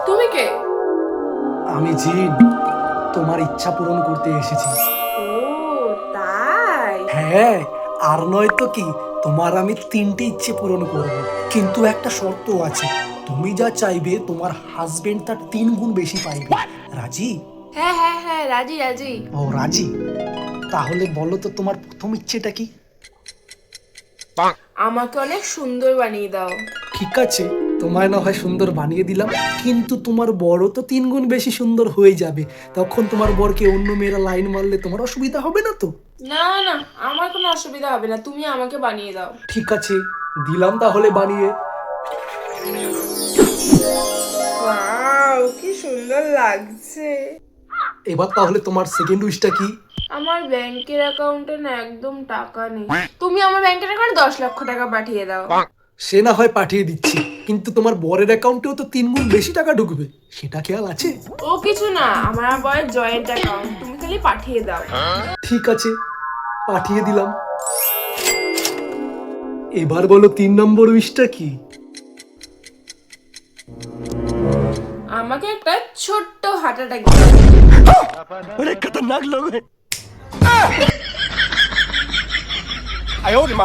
তুমি কে? আমি জিন, তোমার ইচ্ছা পূরণ করতে এসেছি। ও তাই? হ্যাঁ, আর নয় তো কি, তোমার আমি 3টে ইচ্ছে পূরণ করব, কিন্তু একটা শর্ত আছে। তুমি যা চাইবে তোমার হাজবেন্ড তার 3 গুণ বেশি পাইবে। রাজি? হ্যাঁ হ্যাঁ হ্যাঁ, রাজি রাজি। ও রাজি, তাহলে বলো তো তোমার প্রথম ইচ্ছেটা কি? আমাকে অনেক সুন্দর বানিয়ে দাও। ঠিক আছে, তোমায় না হয় সুন্দর বানিয়ে দিলাম, কিন্তু তোমার বড় তো 3 গুণ বেশি সুন্দর হয়ে যাবে। তখন তোমার বরকে অন্য মেয়েরা লাইন মারলে তোমার অসুবিধা হবে না তো? না না, আমার কোনো অসুবিধা হবে না, তুমি আমাকে বানিয়ে দাও। ঠিক আছে, দিলাম তাহলে বানিয়ে। ওয়াও, কি সুন্দর লাগছে। এবার তাহলে তোমার সেকেন্ড উইশটা কি? আমার ব্যাংকের অ্যাকাউন্টে না একদম টাকা নেই, তুমি আমার ব্যাংকের অ্যাকাউন্টে 10 লক্ষ টাকা পাঠিয়ে দাও। সে না হয় পাঠিয়ে দিচ্ছি, কিন্তু তোমার বরের অ্যাকাউন্টেও তো 3 গুণ বেশি টাকা ঢুকবে, সেটা খেয়াল আছে? ও কিছু না, আমার বয়ের জয়েন্ট অ্যাকাউন্ট, তুমি খালি পাঠিয়ে দাও। ঠিক আছে, পাঠিয়ে দিলাম। এবার বলো 3 নম্বর উইশটা কি? আমাকে একটা ছোট্ট হার্ট অ্যাটাক দাও। अरे खतरनाक लोग हैं। 哎呦我的妈！